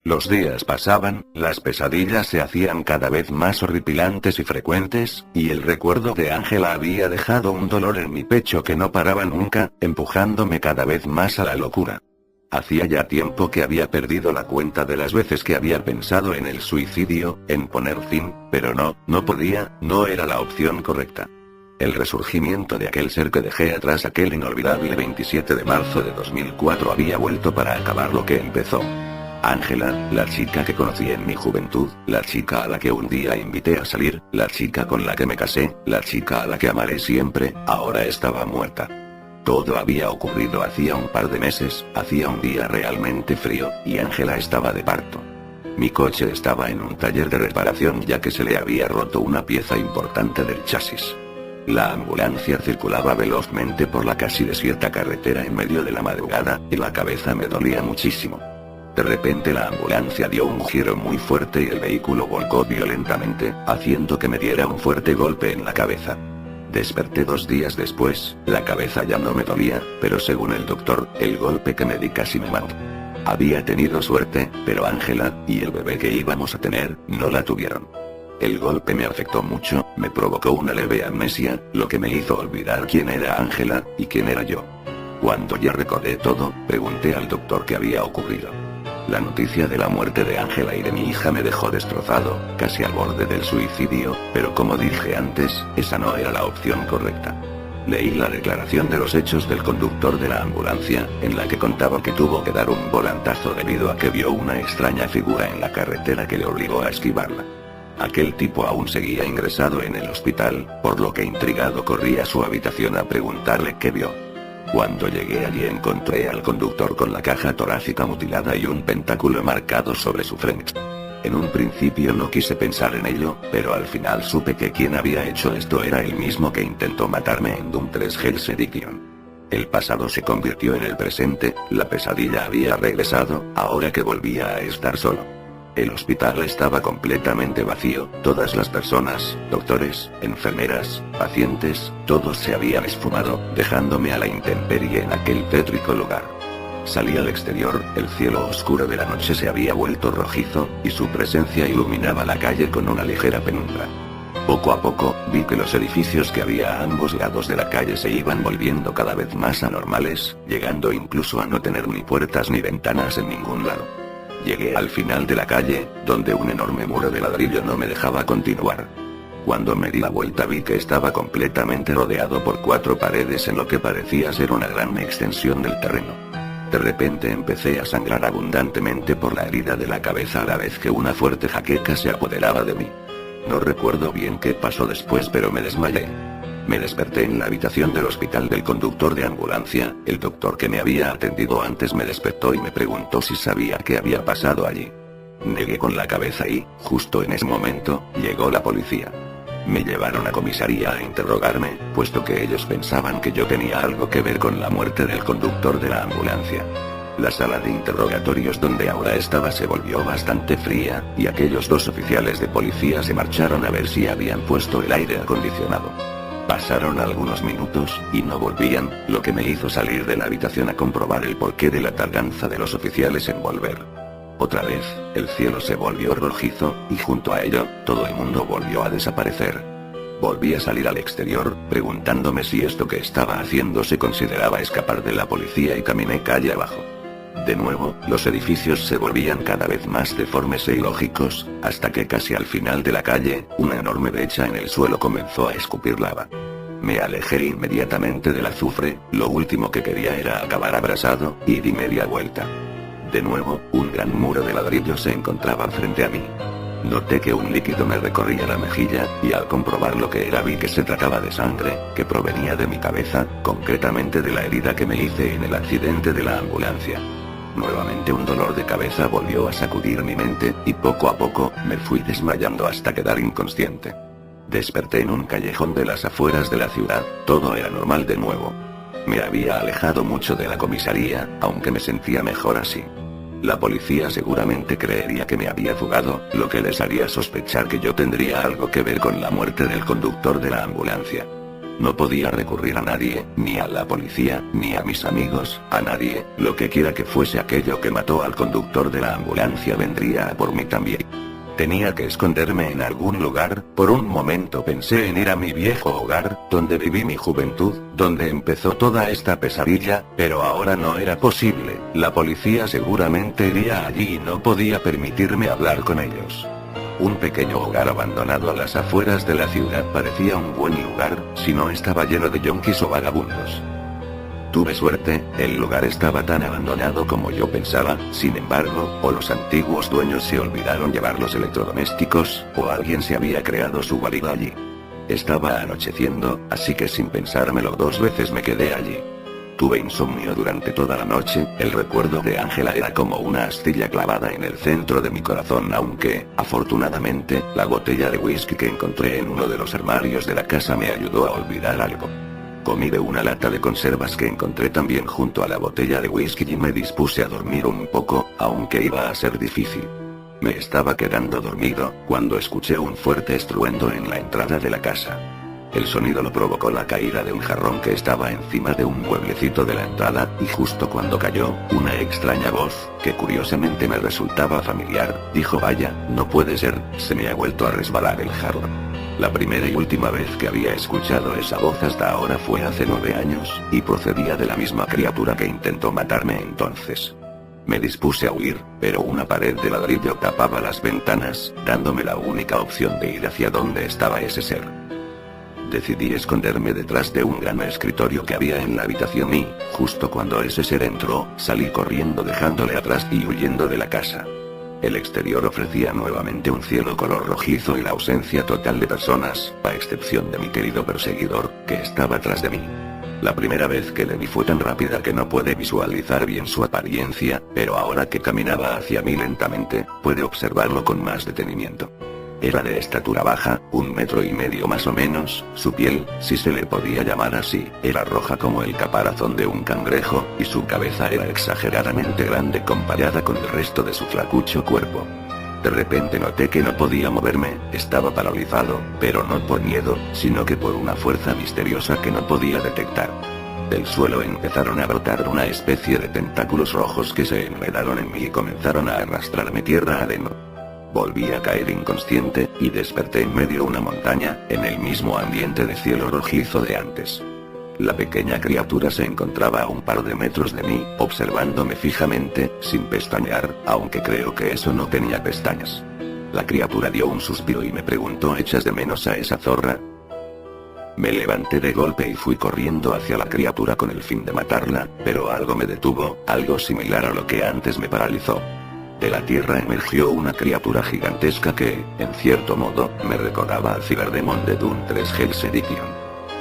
Los días pasaban, las pesadillas se hacían cada vez más horripilantes y frecuentes, y el recuerdo de Ángela había dejado un dolor en mi pecho que no paraba nunca, empujándome cada vez más a la locura. Hacía ya tiempo que había perdido la cuenta de las veces que había pensado en el suicidio, en poner fin, pero no podía, no era la opción correcta. El resurgimiento de aquel ser que dejé atrás aquel inolvidable 27 de marzo de 2004 había vuelto para acabar lo que empezó. Ángela, la chica que conocí en mi juventud, la chica a la que un día invité a salir, la chica con la que me casé, la chica a la que amaré siempre, ahora estaba muerta. Todo había ocurrido hacía un par de meses, hacía un día realmente frío, y Ángela estaba de parto. Mi coche estaba en un taller de reparación ya que se le había roto una pieza importante del chasis. La ambulancia circulaba velozmente por la casi desierta carretera en medio de la madrugada, y la cabeza me dolía muchísimo. De repente la ambulancia dio un giro muy fuerte y el vehículo volcó violentamente, haciendo que me diera un fuerte golpe en la cabeza. Desperté 2 días después, la cabeza ya no me dolía, pero según el doctor, el golpe que me di casi me mató. Había tenido suerte, pero Ángela, y el bebé que íbamos a tener, no la tuvieron. El golpe me afectó mucho, me provocó una leve amnesia, lo que me hizo olvidar quién era Ángela, y quién era yo. Cuando ya recordé todo, pregunté al doctor qué había ocurrido. La noticia de la muerte de Ángela y de mi hija me dejó destrozado, casi al borde del suicidio, pero como dije antes, esa no era la opción correcta. Leí la declaración de los hechos del conductor de la ambulancia, en la que contaba que tuvo que dar un volantazo debido a que vio una extraña figura en la carretera que le obligó a esquivarla. Aquel tipo aún seguía ingresado en el hospital, por lo que intrigado corrí a su habitación a preguntarle qué vio. Cuando llegué allí encontré al conductor con la caja torácica mutilada y un pentáculo marcado sobre su frente. En un principio no quise pensar en ello, pero al final supe que quien había hecho esto era el mismo que intentó matarme en Doom 3 Hell's Edition. El pasado se convirtió en el presente, la pesadilla había regresado, ahora que volvía a estar solo. El hospital estaba completamente vacío, todas las personas, doctores, enfermeras, pacientes, todos se habían esfumado, dejándome a la intemperie en aquel tétrico lugar. Salí al exterior, el cielo oscuro de la noche se había vuelto rojizo, y su presencia iluminaba la calle con una ligera penumbra. Poco a poco, vi que los edificios que había a ambos lados de la calle se iban volviendo cada vez más anormales, llegando incluso a no tener ni puertas ni ventanas en ningún lado. Llegué al final de la calle, donde un enorme muro de ladrillo no me dejaba continuar. Cuando me di la vuelta vi que estaba completamente rodeado por 4 paredes en lo que parecía ser una gran extensión del terreno. De repente empecé a sangrar abundantemente por la herida de la cabeza a la vez que una fuerte jaqueca se apoderaba de mí. No recuerdo bien qué pasó después, pero me desmayé. Me desperté en la habitación del hospital del conductor de ambulancia, el doctor que me había atendido antes me despertó y me preguntó si sabía qué había pasado allí. Negué con la cabeza y, justo en ese momento, llegó la policía. Me llevaron a comisaría a interrogarme, puesto que ellos pensaban que yo tenía algo que ver con la muerte del conductor de la ambulancia. La sala de interrogatorios donde ahora estaba se volvió bastante fría, y aquellos 2 oficiales de policía se marcharon a ver si habían puesto el aire acondicionado. Pasaron algunos minutos, y no volvían, lo que me hizo salir de la habitación a comprobar el porqué de la tardanza de los oficiales en volver. Otra vez, el cielo se volvió rojizo, y junto a ello, todo el mundo volvió a desaparecer. Volví a salir al exterior, preguntándome si esto que estaba haciendo se consideraba escapar de la policía y caminé calle abajo. De nuevo, los edificios se volvían cada vez más deformes e ilógicos, hasta que casi al final de la calle, una enorme brecha en el suelo comenzó a escupir lava. Me alejé inmediatamente del azufre, lo último que quería era acabar abrasado, y di media vuelta. De nuevo, un gran muro de ladrillo se encontraba frente a mí. Noté que un líquido me recorría la mejilla, y al comprobar lo que era vi que se trataba de sangre, que provenía de mi cabeza, concretamente de la herida que me hice en el accidente de la ambulancia. Nuevamente un dolor de cabeza volvió a sacudir mi mente, y poco a poco, me fui desmayando hasta quedar inconsciente. Desperté en un callejón de las afueras de la ciudad, todo era normal de nuevo. Me había alejado mucho de la comisaría, aunque me sentía mejor así. La policía seguramente creería que me había fugado, lo que les haría sospechar que yo tendría algo que ver con la muerte del conductor de la ambulancia. No podía recurrir a nadie, ni a la policía, ni a mis amigos, a nadie. Lo que quiera que fuese aquello que mató al conductor de la ambulancia vendría a por mí también. Tenía que esconderme en algún lugar. Por un momento pensé en ir a mi viejo hogar, donde viví mi juventud, donde empezó toda esta pesadilla, pero ahora no era posible. La policía seguramente iría allí y no podía permitirme hablar con ellos. Un pequeño hogar abandonado a las afueras de la ciudad parecía un buen lugar, si no estaba lleno de yonkis o vagabundos. Tuve suerte, el lugar estaba tan abandonado como yo pensaba. Sin embargo, o los antiguos dueños se olvidaron llevar los electrodomésticos, o alguien se había creado su guarida allí. Estaba anocheciendo, así que sin pensármelo dos veces me quedé allí. Tuve insomnio durante toda la noche. El recuerdo de Ángela era como una astilla clavada en el centro de mi corazón, aunque, afortunadamente, la botella de whisky que encontré en uno de los armarios de la casa me ayudó a olvidar algo. Comí de una lata de conservas que encontré también junto a la botella de whisky y me dispuse a dormir un poco, aunque iba a ser difícil. Me estaba quedando dormido, cuando escuché un fuerte estruendo en la entrada de la casa. El sonido lo provocó la caída de un jarrón que estaba encima de un mueblecito de la entrada, y justo cuando cayó, una extraña voz, que curiosamente me resultaba familiar, dijo: vaya, no puede ser, se me ha vuelto a resbalar el jarrón. La primera y última vez que había escuchado esa voz hasta ahora fue hace 9 años, y procedía de la misma criatura que intentó matarme entonces. Me dispuse a huir, pero una pared de ladrillo tapaba las ventanas, dándome la única opción de ir hacia donde estaba ese ser. Decidí esconderme detrás de un gran escritorio que había en la habitación y, justo cuando ese ser entró, salí corriendo dejándole atrás y huyendo de la casa. El exterior ofrecía nuevamente un cielo color rojizo y la ausencia total de personas, a excepción de mi querido perseguidor, que estaba tras de mí. La primera vez que le vi fue tan rápida que no pude visualizar bien su apariencia, pero ahora que caminaba hacia mí lentamente, pude observarlo con más detenimiento. Era de estatura baja, 1,5 metros más o menos. Su piel, si se le podía llamar así, era roja como el caparazón de un cangrejo, y su cabeza era exageradamente grande comparada con el resto de su flacucho cuerpo. De repente noté que no podía moverme, estaba paralizado, pero no por miedo, sino que por una fuerza misteriosa que no podía detectar. Del suelo empezaron a brotar una especie de tentáculos rojos que se enredaron en mí y comenzaron a arrastrarme tierra adentro. Volví a caer inconsciente, y desperté en medio de una montaña, en el mismo ambiente de cielo rojizo de antes. La pequeña criatura se encontraba a un par de metros de mí, observándome fijamente, sin pestañear, aunque creo que eso no tenía pestañas. La criatura dio un suspiro y me preguntó: ¿echas de menos a esa zorra? Me levanté de golpe y fui corriendo hacia la criatura con el fin de matarla, pero algo me detuvo, algo similar a lo que antes me paralizó. De la tierra emergió una criatura gigantesca que, en cierto modo, me recordaba al Cyberdemon de Doom 3 Hell's Edition.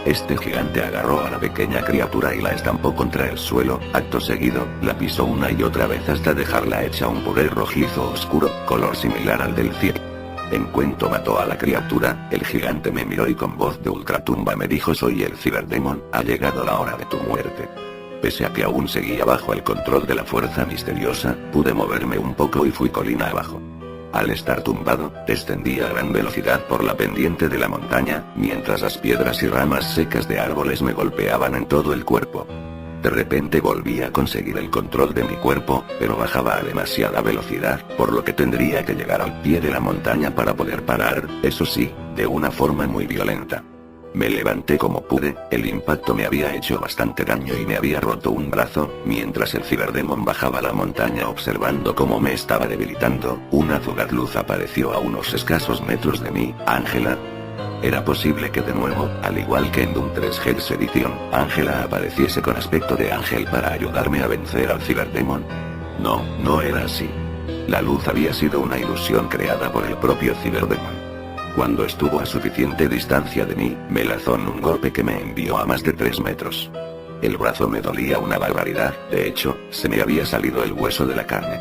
Este gigante agarró a la pequeña criatura y la estampó contra el suelo. Acto seguido, la pisó una y otra vez hasta dejarla hecha un puré rojizo oscuro, color similar al del cielo. En cuanto mató a la criatura, el gigante me miró y con voz de ultratumba me dijo: soy el Cyberdemon, ha llegado la hora de tu muerte. Pese a que aún seguía bajo el control de la fuerza misteriosa, pude moverme un poco y fui colina abajo. Al estar tumbado, descendí a gran velocidad por la pendiente de la montaña, mientras las piedras y ramas secas de árboles me golpeaban en todo el cuerpo. De repente volví a conseguir el control de mi cuerpo, pero bajaba a demasiada velocidad, por lo que tendría que llegar al pie de la montaña para poder parar, eso sí, de una forma muy violenta. Me levanté como pude, el impacto me había hecho bastante daño y me había roto un brazo. Mientras el Cyberdemon bajaba la montaña observando cómo me estaba debilitando, una fugaz luz apareció a unos escasos metros de mí. ¿Ángela? Era posible que de nuevo, al igual que en Doom 3 Hell's Edition, Ángela apareciese con aspecto de ángel para ayudarme a vencer al Cyberdemon. No, no era así. La luz había sido una ilusión creada por el propio Cyberdemon. Cuando estuvo a suficiente distancia de mí, me lanzó un golpe que me envió a más de 3 metros. El brazo me dolía una barbaridad, de hecho, se me había salido el hueso de la carne.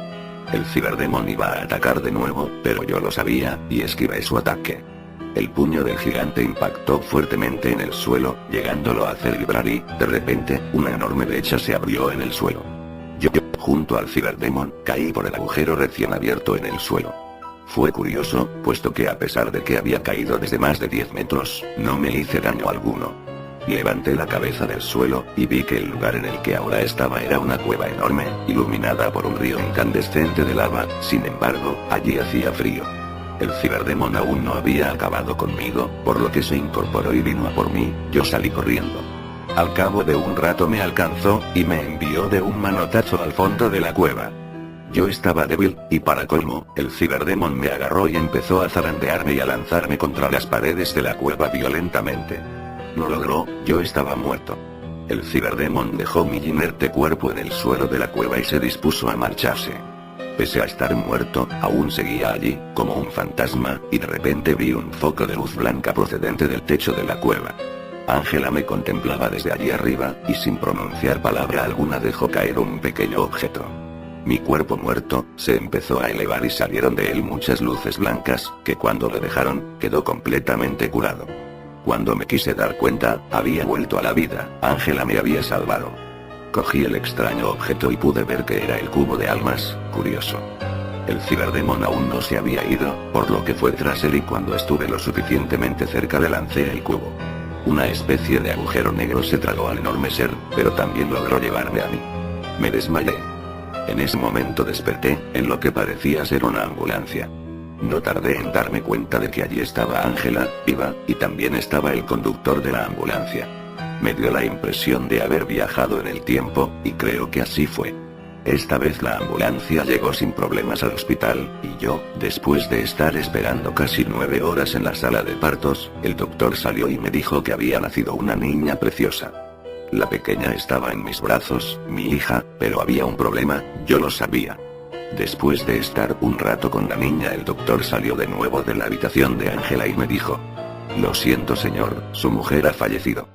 El Cyberdemon iba a atacar de nuevo, pero yo lo sabía, y esquivé su ataque. El puño del gigante impactó fuertemente en el suelo, llegándolo a hacer vibrar y, de repente, una enorme brecha se abrió en el suelo. Yo, junto al Cyberdemon, caí por el agujero recién abierto en el suelo. Fue curioso, puesto que a pesar de que había caído desde más de 10 metros, no me hice daño alguno. Levanté la cabeza del suelo, y vi que el lugar en el que ahora estaba era una cueva enorme, iluminada por un río incandescente de lava. Sin embargo, allí hacía frío. El ciberdemon aún no había acabado conmigo, por lo que se incorporó y vino a por mí. Yo salí corriendo. Al cabo de un rato me alcanzó, y me envió de un manotazo al fondo de la cueva. Yo estaba débil, y para colmo, el ciberdemon me agarró y empezó a zarandearme y a lanzarme contra las paredes de la cueva violentamente. Lo logró, yo estaba muerto. El ciberdemon dejó mi inerte cuerpo en el suelo de la cueva y se dispuso a marcharse. Pese a estar muerto, aún seguía allí, como un fantasma, y de repente vi un foco de luz blanca procedente del techo de la cueva. Ángela me contemplaba desde allí arriba, y sin pronunciar palabra alguna dejó caer un pequeño objeto. Mi cuerpo muerto, se empezó a elevar y salieron de él muchas luces blancas, que cuando lo dejaron, quedó completamente curado. Cuando me quise dar cuenta, había vuelto a la vida. Ángela me había salvado. Cogí el extraño objeto y pude ver que era el cubo de almas. Curioso. El ciberdemon aún no se había ido, por lo que fue tras él, y cuando estuve lo suficientemente cerca le lancé el cubo. Una especie de agujero negro se tragó al enorme ser, pero también logró llevarme a mí. Me desmayé. En ese momento desperté, en lo que parecía ser una ambulancia. No tardé en darme cuenta de que allí estaba Ángela, viva, y también estaba el conductor de la ambulancia. Me dio la impresión de haber viajado en el tiempo, y creo que así fue. Esta vez la ambulancia llegó sin problemas al hospital, y yo, después de estar esperando casi 9 horas en la sala de partos, el doctor salió y me dijo que había nacido una niña preciosa. La pequeña estaba en mis brazos, mi hija, pero había un problema, yo lo sabía. Después de estar un rato con la niña, el doctor salió de nuevo de la habitación de Ángela y me dijo: «Lo siento, señor, su mujer ha fallecido».